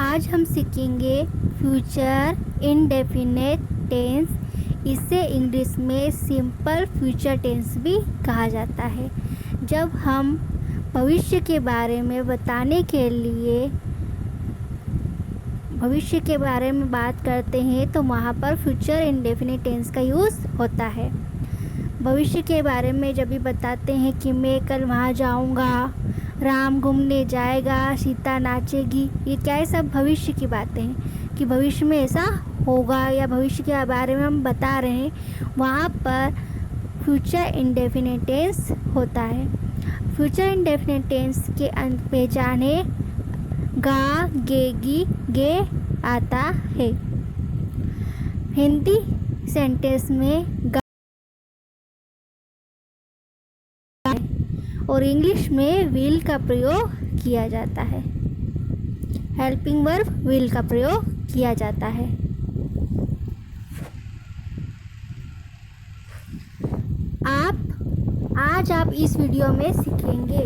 आज हम सीखेंगे फ्यूचर इंडेफिनिट टेंस। इसे इंग्लिश में सिंपल फ्यूचर टेंस भी कहा जाता है। जब हम भविष्य के बारे में बताने के लिए भविष्य के बारे में बात करते हैं तो वहाँ पर फ्यूचर इंडेफिनिट टेंस का यूज़ होता है। भविष्य के बारे में जब भी बताते हैं कि मैं कल वहाँ जाऊँगा, राम घूमने जाएगा, सीता नाचेगी, ये क्या है? सब भविष्य की बातें हैं कि भविष्य में ऐसा होगा या भविष्य के बारे में हम बता रहे हैं। वहाँ पर फ्यूचर इंडेफिनिट टेंस होता है। फ्यूचर इंडेफिनिट टेंस के पहचान है गा, गेगी, गे आता है। हिंदी सेंटेंस में गा और इंग्लिश में विल का प्रयोग किया जाता है। हेल्पिंग वर्ब विल का प्रयोग किया जाता है। आज आप इस वीडियो में सीखेंगे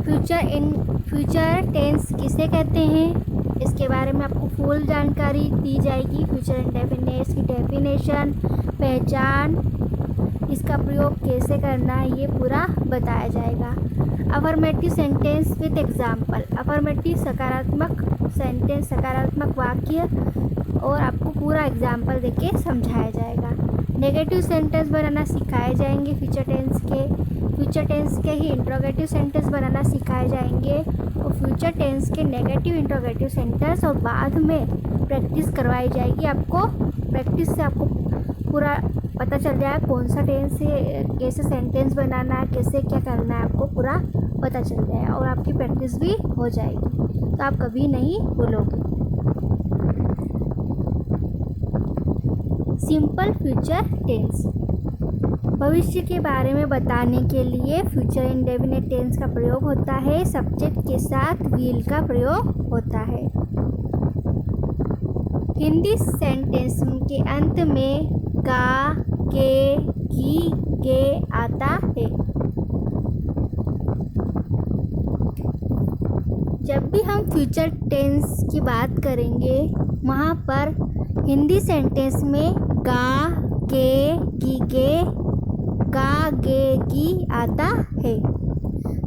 फ्यूचर टेंस किसे कहते हैं, इसके बारे में आपको फुल जानकारी दी जाएगी। फ्यूचर इंडेफिनिट की डेफिनेशन, पहचान, इसका प्रयोग कैसे करना है, ये पूरा बताया जाएगा। Affirmative sentence with example, affirmative सकारात्मक सेंटेंस, सकारात्मक वाक्य, और आपको पूरा एग्जाम्पल देके समझाया जाएगा। नेगेटिव सेंटेंस बनाना सिखाए जाएंगे। फ्यूचर टेंस के ही इंट्रोगेटिव सेंटेंस बनाना सिखाए जाएंगे और फ्यूचर टेंस के नेगेटिव इंट्रोगेटिव सेंटेंस और बाद में प्रैक्टिस करवाई जाएगी। आपको प्रैक्टिस से आपको पूरा पता चल जाएगा कौन सा टेंस है, कैसे सेंटेंस बनाना है, कैसे क्या करना है, आपको पूरा पता चल जाएगा और आपकी प्रैक्टिस भी हो जाएगी, तो आप कभी नहीं भूलोगे। सिंपल फ्यूचर टेंस, भविष्य के बारे में बताने के लिए फ्यूचर इंडेफिनिट टेंस का प्रयोग होता है। सब्जेक्ट के साथ विल का प्रयोग होता है। हिंदी सेंटेंस के अंत में गा, के, की, गे आता है। जब भी हम फ्यूचर टेंस की बात करेंगे वहाँ पर हिंदी सेंटेंस में गा, के, की, गे, गा, गे, की आता है।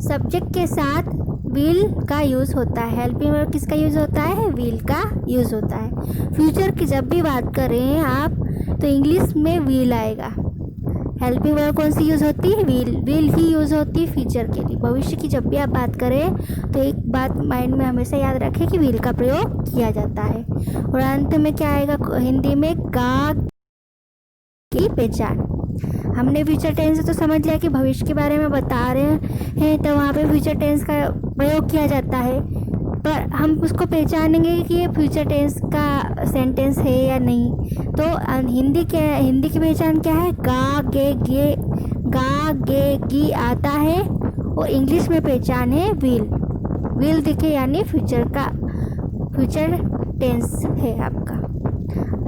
सब्जेक्ट के साथ विल का यूज़ होता है। हेल्पिंग वर्ब किसका यूज़ होता है? विल का यूज़ होता है। फ्यूचर की जब भी बात करें आप तो इंग्लिश में विल आएगा। हेल्पिंग वर्ब कौन सी यूज़ होती है? विल ही यूज़ होती है फ्यूचर के लिए। भविष्य की जब भी आप बात करें तो एक बात माइंड में हमेशा याद रखें कि विल का प्रयोग किया जाता है। और अंत में क्या आएगा? हिंदी में गा की पहचान। हमने फ्यूचर टेंस तो समझ लिया कि भविष्य के बारे में बता रहे हैं तो वहाँ पे फ्यूचर टेंस का प्रयोग किया जाता है, पर हम उसको पहचानेंगे कि ये फ्यूचर टेंस का सेंटेंस है या नहीं। तो हिंदी की पहचान क्या है? गा, गे, गी आता है और इंग्लिश में पहचान है विल दिखे, यानी फ्यूचर टेंस है आपका।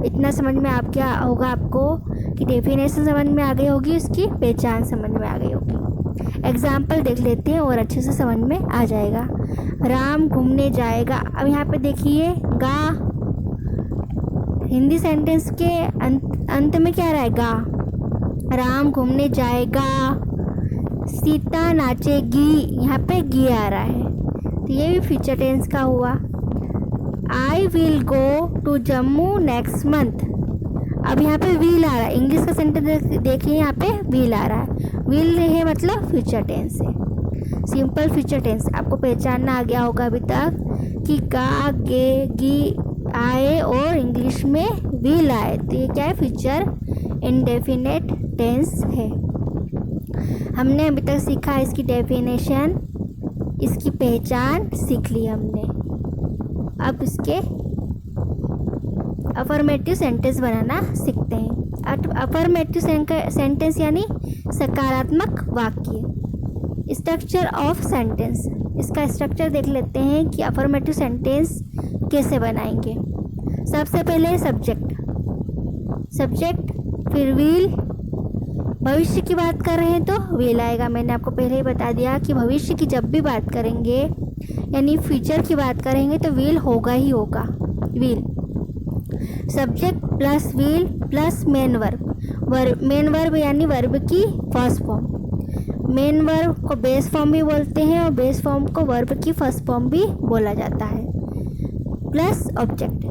इतना समझ में आप क्या होगा आपको कि डेफिनेशन समझ में आ गई होगी, उसकी पहचान समझ में आ गई होगी। एग्जाम्पल देख लेते हैं और अच्छे से समझ में आ जाएगा। राम घूमने जाएगा। अब यहाँ पे देखिए गा, हिंदी सेंटेंस के अंत में क्या रहा है? गा। राम घूमने जाएगा, सीता नाचेगी, यहाँ पे गी आ रहा है, तो ये भी फ्यूचर टेंस का हुआ। I will go to Jammu next month. अब यहाँ पे विल आ रहा है। इंग्लिश का सेंटेंस देखिए, यहाँ पे विल आ रहा है। विल है मतलब फ्यूचर टेंस है। सिंपल फ्यूचर टेंस आपको पहचानना आ गया होगा अभी तक कि गा, गे, गी आए और इंग्लिश में विल आए, तो ये क्या है? फ्यूचर इंडेफिनिट टेंस है। हमने अभी तक सीखा इसकी डेफिनेशन, इसकी पहचान सीख ली हमने। अब इसके अफर्मेटिव सेंटेंस बनाना सीखते हैं। अफर्मेटिव सेंटेंस यानी सकारात्मक वाक्य। स्ट्रक्चर ऑफ सेंटेंस, इसका स्ट्रक्चर देख लेते हैं कि अफर्मेटिव सेंटेंस कैसे बनाएंगे। सबसे पहले सब्जेक्ट, फिर विल। भविष्य की बात कर रहे हैं तो विल आएगा। मैंने आपको पहले ही बता दिया कि भविष्य की जब भी बात करेंगे यानी फ्यूचर की बात करेंगे तो विल होगा ही होगा, will. Subject plus will plus main verb, main verb यानी वर्ब की फर्स्ट फॉर्म। मेन वर्ब को बेस फॉर्म भी बोलते हैं और बेस फॉर्म को वर्ब की फर्स्ट फॉर्म भी बोला जाता है। Plus object,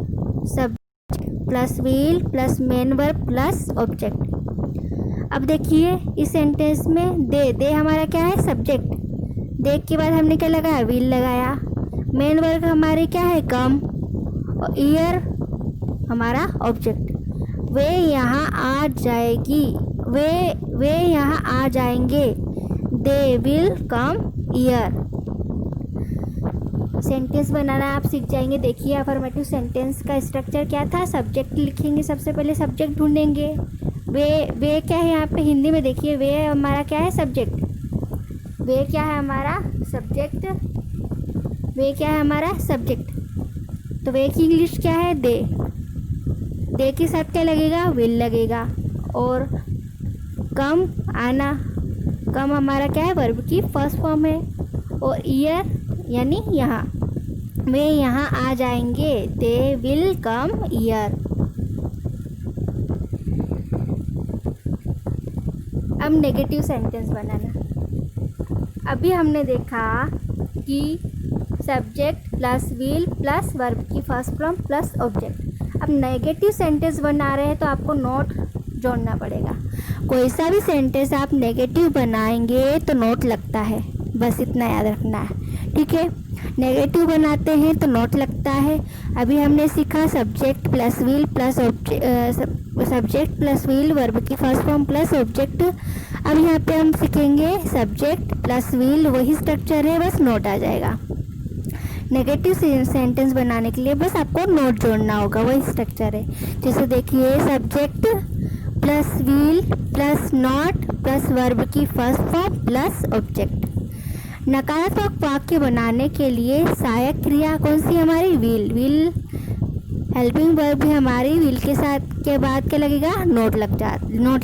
subject plus will plus main verb plus object. अब देखिए इस सेंटेंस में दे हमारा क्या है, सब्जेक्ट। दे के बाद हमने क्या लगाया, विल लगाया। मेन वर्ब हमारे क्या है, कम, और ईयर हमारा ऑब्जेक्ट। वे यहाँ आ जाएगी, वे यहाँ आ जाएंगे, they will come here. Sentence बनाना आप सीख जाएंगे। देखिए अफर्मेटिव सेंटेंस का स्ट्रक्चर क्या था, सब्जेक्ट लिखेंगे, सबसे पहले सब्जेक्ट ढूंढेंगे। वे क्या है यहाँ पे हिंदी में, देखिए वे हमारा क्या है, सब्जेक्ट। वे क्या है हमारा, सब्जेक्ट। वे क्या है हमारा, सब्जेक्ट। तो वे की इंग्लिश क्या है, दे के साथ क्या लगेगा, विल लगेगा। और कम आना, कम हमारा क्या है, वर्ब की फर्स्ट फॉर्म है। और ईयर यानी यहाँ, वे यहाँ आ जाएंगे, दे विल कम ईयर। अब नेगेटिव सेंटेंस बनाना। अभी हमने देखा कि subject plus will plus verb की फर्स्ट फॉर्म प्लस ऑब्जेक्ट। अब नेगेटिव सेंटेंस बना रहे हैं तो आपको नोट जोड़ना पड़ेगा। कोई सा भी सेंटेंस आप नेगेटिव बनाएंगे तो नोट लगता है, बस इतना याद रखना है, ठीक है। नेगेटिव बनाते हैं तो नोट लगता है। अभी हमने सीखा subject plus will plus subject plus will verb की फर्स्ट फॉर्म प्लस ऑब्जेक्ट। अब यहाँ पे हम सीखेंगे सब्जेक्ट प्लस विल, वही स्ट्रक्चर है, बस नोट आ जाएगा। नेगेटिव सेंटेंस बनाने के लिए बस आपको नोट जोड़ना होगा, वही स्ट्रक्चर है। जैसे देखिए subject plus will plus not plus verb की फर्स्ट फॉर्म प्लस ऑब्जेक्ट। नकारात्मक वाक्य बनाने के लिए सहायक क्रिया कौन सी हमारी, विल। हेल्पिंग वर्ब भी हमारी विल के साथ के बाद क्या लगेगा, नोट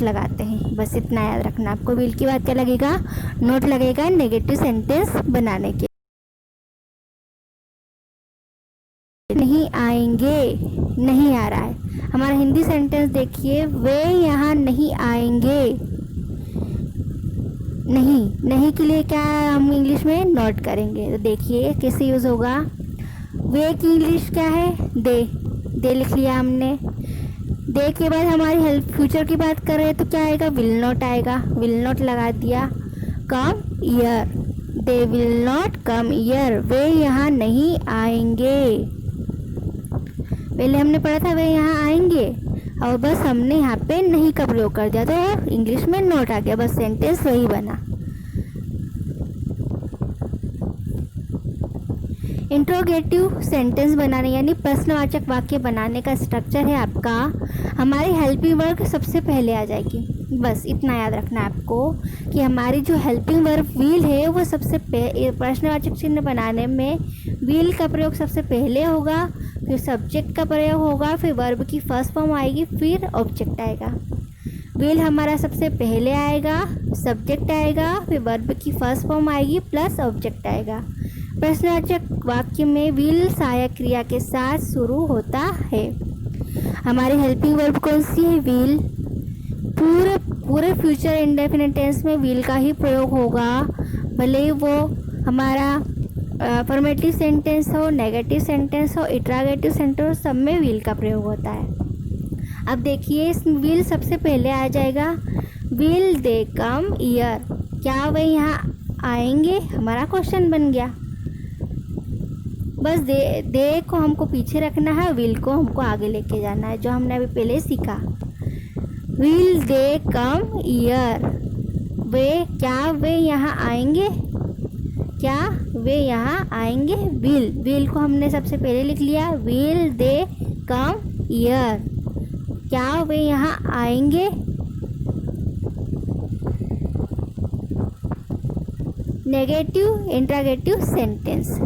लगाते हैं, बस इतना याद रखना आपको। विल के बाद क्या लगेगा, नोट लगेगा नेगेटिव सेंटेंस बनाने के। नहीं आएंगे, नहीं आ रहा है हमारा हिंदी सेंटेंस। देखिए वे यहाँ नहीं आएंगे, नहीं के लिए क्या हम इंग्लिश में नोट करेंगे। तो देखिए कैसे यूज़ होगा। वे की इंग्लिश क्या है, दे लिख लिया हमने। दे के बाद हमारी हेल्प फ्यूचर की बात कर रहे हैं तो क्या आएगा, विल नॉट आएगा, विल नॉट लगा दिया। Come here, they will not come here, वे यहाँ नहीं आएंगे। पहले हमने पढ़ा था वे यहाँ आएंगे और बस हमने यहाँ पे नहीं का प्रयोग कर दिया तो इंग्लिश में नोट आ गया, बस सेंटेंस वही बना। इंट्रोगेटिव सेंटेंस बनाने यानी प्रश्नवाचक वाक्य बनाने का स्ट्रक्चर है आपका, हमारी हेल्पिंग वर्ब सबसे पहले आ जाएगी। बस इतना याद रखना है आपको कि हमारी जो हेल्पिंग वर्ब विल है वो सबसे प्रश्नवाचक चिन्ह बनाने में विल का प्रयोग सबसे पहले होगा, फिर सब्जेक्ट का प्रयोग होगा, फिर वर्ब की फर्स्ट फॉर्म आएगी, फिर ऑब्जेक्ट आएगा। विल हमारा सबसे पहले आएगा, सब्जेक्ट आएगा, फिर वर्ब की फर्स्ट फॉर्म आएगी प्लस ऑब्जेक्ट आएगा। प्रश्नवाचक वाक्य में विल सहायक क्रिया के साथ शुरू होता है। हमारी हेल्पिंग वर्ब कौन सी है, विल। पूरे फ्यूचर इंडेफिनिट टेंस में विल का ही प्रयोग होगा, भले ही वो हमारा अफर्मेटिव सेंटेंस हो, नेगेटिव सेंटेंस हो, इंट्रोगेटिव सेंटेंस हो, सब में विल का प्रयोग होता है। अब देखिए विल सबसे पहले आ जाएगा, विल दे कम ईयर, क्या वे यहाँ आएंगे, हमारा क्वेश्चन बन गया। बस दे को हमको पीछे रखना है, विल को हमको आगे लेके जाना है, जो हमने अभी पहले सीखा। विल दे कम ईयर, क्या वे यहाँ आएंगे, क्या वे यहाँ आएंगे। विल को हमने सबसे पहले लिख लिया, विल दे कम ईयर, क्या वे यहाँ आएंगे। Negative interrogative sentence,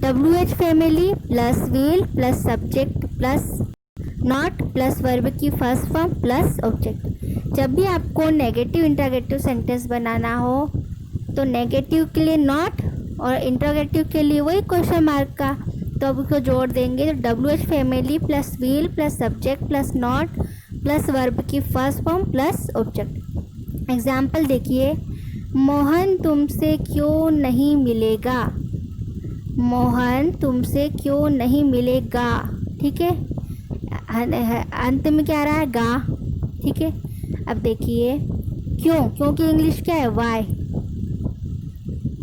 WH family plus will plus subject plus not plus verb की फर्स्ट फॉर्म प्लस ऑब्जेक्ट। जब भी आपको नेगेटिव इंट्रोगेटिव सेंटेंस बनाना हो तो नेगेटिव के लिए नॉट, और इंट्रोगेटिव के लिए वही क्वेश्चन मार्क का, तो अब उसको जोड़ देंगे तो WH family plus will plus subject plus not plus verb की first form plus object. Example देखिए, मोहन तुमसे क्यों नहीं मिलेगा, मोहन तुमसे क्यों नहीं मिलेगा, ठीक है, अंत में क्या आ रहा है, गा, ठीक है। अब देखिए क्यों, क्योंकि इंग्लिश क्या है, वाई।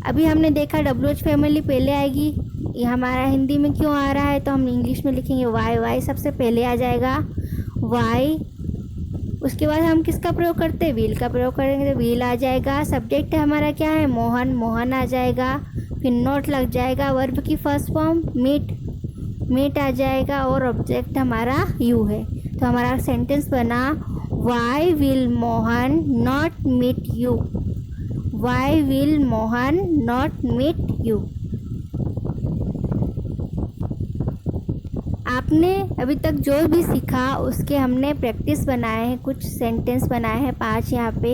अभी हमने देखा WH फैमिली पहले आएगी, ये हमारा हिंदी में क्यों आ रहा है, तो हम इंग्लिश में लिखेंगे वाई, वाई सबसे पहले आ जाएगा, वाई। उसके बाद हम किसका प्रयोग करते हैं, व्हील का प्रयोग करेंगे तो व्हील आ जाएगा। सब्जेक्ट हमारा क्या है, मोहन, मोहन आ जाएगा, फिर नोट लग जाएगा, वर्ब की फर्स्ट फॉर्म मीट, मीट आ जाएगा, और ऑब्जेक्ट हमारा यू है। तो हमारा सेंटेंस बना, why will Mohan not meet you, why will Mohan not meet you. आपने अभी तक जो भी सीखा उसके हमने प्रैक्टिस बनाए हैं, कुछ सेंटेंस बनाए हैं 5 यहाँ पे।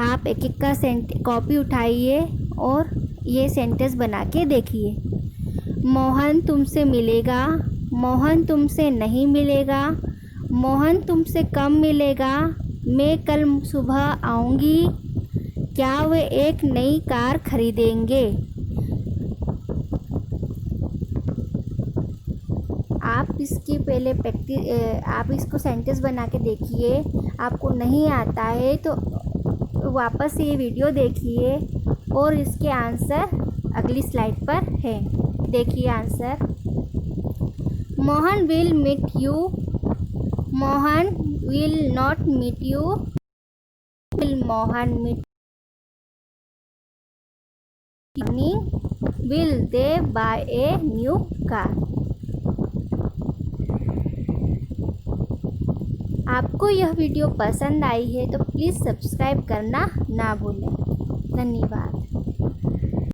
आप एक एक का कॉपी उठाइए और ये सेंटेंस बना के देखिए। मोहन तुमसे मिलेगा, मोहन तुमसे नहीं मिलेगा, मोहन तुमसे कम मिलेगा, मैं कल सुबह आऊँगी, क्या वे एक नई कार खरीदेंगे। आप इसकी पहले प्रैक्टिस, आप इसको सेंटेंस बना के देखिए। आपको नहीं आता है तो वापस से ये वीडियो देखिए और इसके आंसर अगली स्लाइड पर है। देखिए answer, Mohan will meet you, Mohan will not meet you, will Mohan meet, will they buy a new car. आपको यह वीडियो पसंद आई है तो प्लीज़ सब्सक्राइब करना ना भूलें। धन्यवाद।